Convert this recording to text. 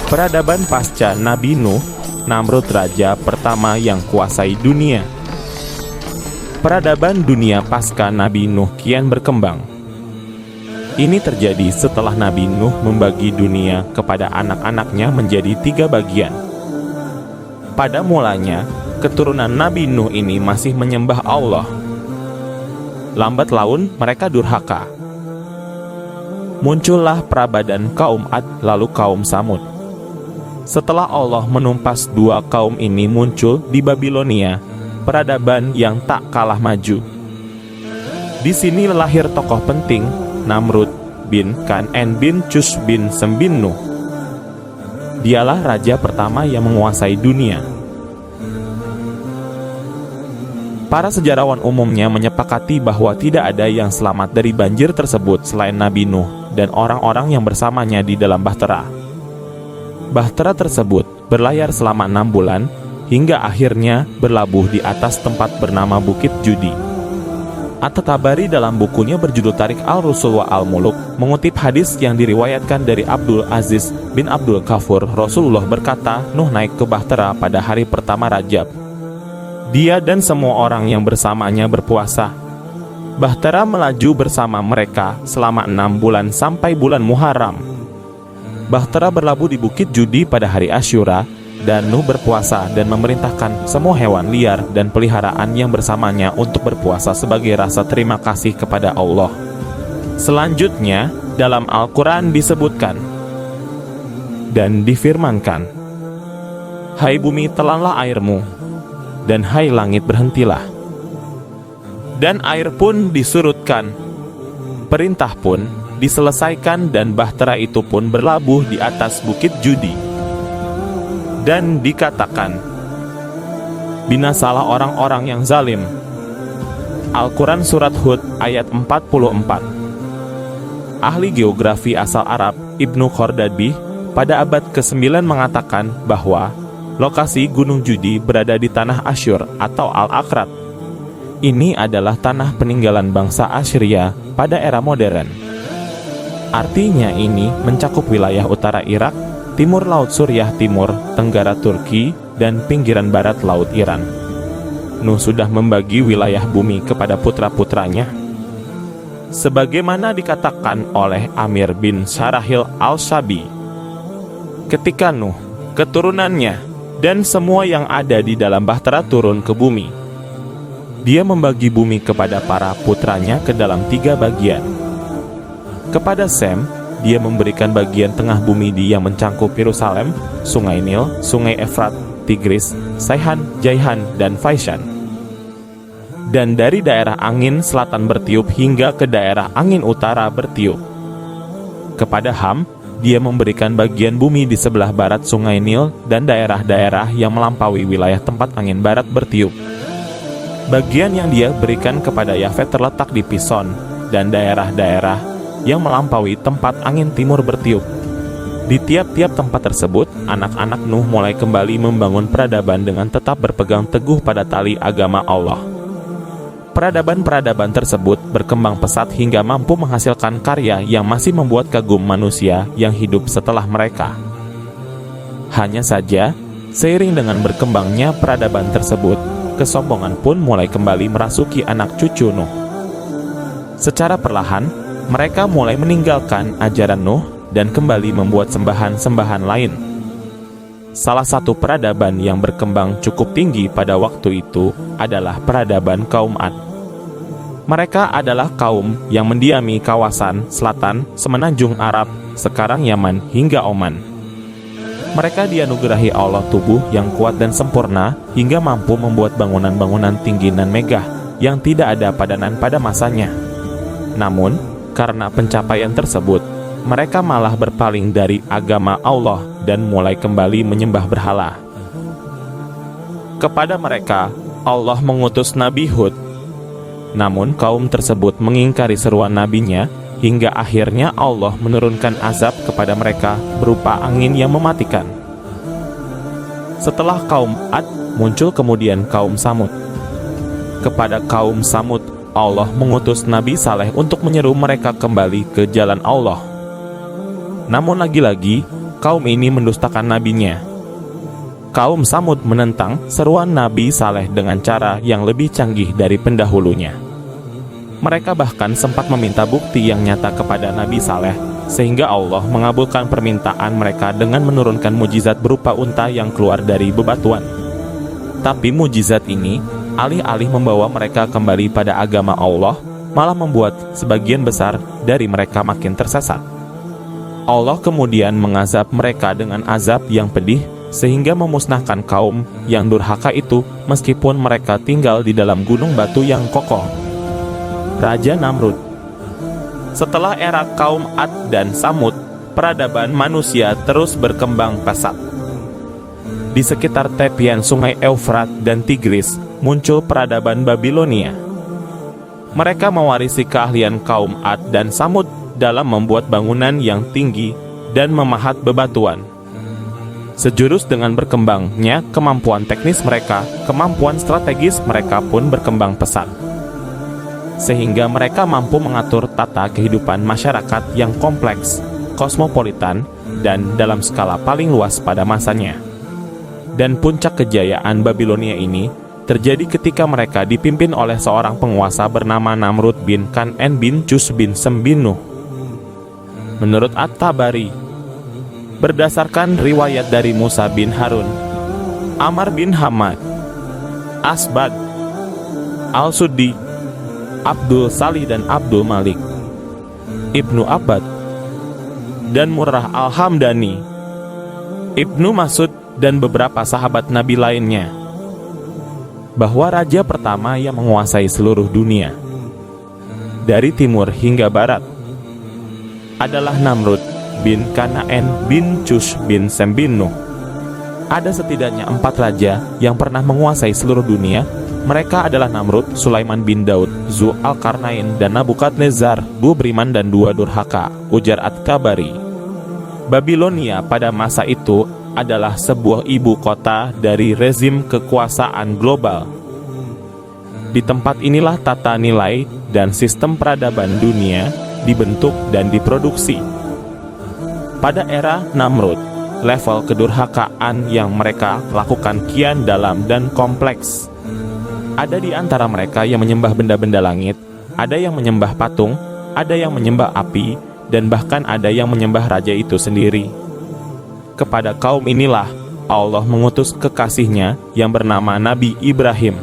Peradaban pasca Nabi Nuh, Namrud raja pertama yang kuasai dunia. Peradaban dunia pasca Nabi Nuh kian berkembang. Ini terjadi setelah Nabi Nuh membagi dunia kepada anak-anaknya menjadi 3 bagian. Pada mulanya, keturunan Nabi Nuh ini masih menyembah Allah. Lambat laun mereka durhaka. Muncullah prabadan kaum Ad lalu kaum Samud. Setelah Allah menumpas 2 kaum ini muncul di Babilonia, peradaban yang tak kalah maju. Di sini lahir tokoh penting, Namrud bin Kan'an bin Cus bin Sem bin Nuh. Dialah raja pertama yang menguasai dunia. Para sejarawan umumnya menyepakati bahwa tidak ada yang selamat dari banjir tersebut selain Nabi Nuh dan orang-orang yang bersamanya di dalam bahtera. Bahtera tersebut berlayar selama 6 bulan, hingga akhirnya berlabuh di atas tempat bernama Bukit Judi. At-Tabari dalam bukunya berjudul Tarik al-Rusul wa al-Muluk mengutip hadis yang diriwayatkan dari Abdul Aziz bin Abdul Ghafur. Rasulullah berkata, Nuh naik ke bahtera pada hari pertama Rajab. Dia dan semua orang yang bersamanya berpuasa. Bahtera melaju bersama mereka selama 6 bulan sampai bulan Muharram. Bahtera berlabuh di Bukit Judi pada hari Asyura, dan Nuh berpuasa dan memerintahkan semua hewan liar dan peliharaan yang bersamanya untuk berpuasa sebagai rasa terima kasih kepada Allah. Selanjutnya, dalam Al-Quran disebutkan dan difirmankan, Hai bumi, telanlah airmu, dan hai langit, berhentilah. Dan air pun disurutkan, perintah pun diselesaikan, dan bahtera itu pun berlabuh di atas Bukit Judi. Dan dikatakan, binasalah orang-orang yang zalim. Al-Quran Surat Hud ayat 44. Ahli geografi asal Arab Ibnu Khordadbih pada abad ke-9 mengatakan bahwa lokasi Gunung Judi berada di tanah Asyur atau Al-Akrat. Ini adalah tanah peninggalan bangsa Assyria pada era modern. Artinya ini mencakup wilayah utara Irak, timur Laut Suriah Timur, tenggara Turki, dan pinggiran barat Laut Iran. Nuh sudah membagi wilayah bumi kepada putra-putranya. Sebagaimana dikatakan oleh Amir bin Syarahil al-Shabi, ketika Nuh, keturunannya, dan semua yang ada di dalam bahtera turun ke bumi, dia membagi bumi kepada para putranya ke dalam 3 bagian. Kepada Sem, dia memberikan bagian tengah bumi yang mencangkup Yerusalem, Sungai Nil, Sungai Efrat, Tigris, Saihan, Jaihan, dan Faishan. Dan dari daerah angin selatan bertiup hingga ke daerah angin utara bertiup. Kepada Ham, dia memberikan bagian bumi di sebelah barat Sungai Nil dan daerah-daerah yang melampaui wilayah tempat angin barat bertiup. Bagian yang dia berikan kepada Yafet terletak di Pison dan daerah-daerah yang melampaui tempat angin timur bertiup. Di tiap-tiap tempat tersebut, anak-anak Nuh mulai kembali membangun peradaban dengan tetap berpegang teguh pada tali agama Allah. Peradaban-peradaban tersebut berkembang pesat hingga mampu menghasilkan karya yang masih membuat kagum manusia yang hidup setelah mereka. Hanya saja, seiring dengan berkembangnya peradaban tersebut, kesombongan pun mulai kembali merasuki anak cucu Nuh. Secara perlahan, mereka mulai meninggalkan ajaran Nuh dan kembali membuat sembahan-sembahan lain. Salah satu peradaban yang berkembang cukup tinggi pada waktu itu adalah peradaban kaum Ad. Mereka adalah kaum yang mendiami kawasan selatan semenanjung Arab, sekarang Yaman hingga Oman. Mereka dianugerahi Allah tubuh yang kuat dan sempurna hingga mampu membuat bangunan-bangunan tinggi dan megah yang tidak ada padanan pada masanya. Namun, karena pencapaian tersebut, mereka malah berpaling dari agama Allah dan mulai kembali menyembah berhala. Kepada mereka, Allah mengutus Nabi Hud. Namun kaum tersebut mengingkari seruan nabinya, hingga akhirnya Allah menurunkan azab kepada mereka berupa angin yang mematikan. Setelah kaum Ad, muncul kemudian kaum Samud. Kepada kaum Samud, Allah mengutus Nabi Saleh untuk menyeru mereka kembali ke jalan Allah. Namun lagi-lagi, kaum ini mendustakan nabinya. Kaum Samud menentang seruan Nabi Saleh dengan cara yang lebih canggih dari pendahulunya. Mereka bahkan sempat meminta bukti yang nyata kepada Nabi Saleh, sehingga Allah mengabulkan permintaan mereka dengan menurunkan mujizat berupa unta yang keluar dari bebatuan. Tapi mujizat ini, alih-alih membawa mereka kembali pada agama Allah, malah membuat sebagian besar dari mereka makin tersesat. Allah kemudian mengazab mereka dengan azab yang pedih, sehingga memusnahkan kaum yang durhaka itu meskipun mereka tinggal di dalam gunung batu yang kokoh. Raja Namrud. Setelah era kaum Ad dan Samud, peradaban manusia terus berkembang pesat. Di sekitar tepian sungai Eufrat dan Tigris muncul peradaban Babilonia. Mereka mewarisi keahlian kaum Ad dan Samud dalam membuat bangunan yang tinggi dan memahat bebatuan. Sejurus dengan berkembangnya kemampuan teknis mereka, kemampuan strategis mereka pun berkembang pesat. Sehingga mereka mampu mengatur tata kehidupan masyarakat yang kompleks, kosmopolitan, dan dalam skala paling luas pada masanya. Dan puncak kejayaan Babilonia ini terjadi ketika mereka dipimpin oleh seorang penguasa bernama Namrud bin Kan'an bin Cus bin Sembinu. Menurut At-Tabari, berdasarkan riwayat dari Musa bin Harun, Amr bin Hamad, Asbad, Al-Suddi, Abdul Salih dan Abdul Malik, Ibnu Abbad, dan Murrah Al-Hamdani, Ibnu Mas'ud dan beberapa sahabat Nabi lainnya, bahwa raja pertama yang menguasai seluruh dunia, dari timur hingga barat, adalah Namrud bin Kan'an bin Cus bin Sembinu. Ada setidaknya 4 raja yang pernah menguasai seluruh dunia. Mereka adalah Namrud, Sulaiman bin Daud, Zu Al-Qarnain, dan Nabukadnezar, 2 beriman dan 2 durhaka, ujar At-Tabari. Babilonia pada masa itu adalah sebuah ibu kota dari rezim kekuasaan global. Di tempat inilah tata nilai dan sistem peradaban dunia dibentuk dan diproduksi. Pada era Namrud, level kedurhakaan yang mereka lakukan kian dalam dan kompleks. Ada di antara mereka yang menyembah benda-benda langit, ada yang menyembah patung, ada yang menyembah api, dan bahkan ada yang menyembah raja itu sendiri. Kepada kaum inilah Allah mengutus kekasihnya yang bernama Nabi Ibrahim.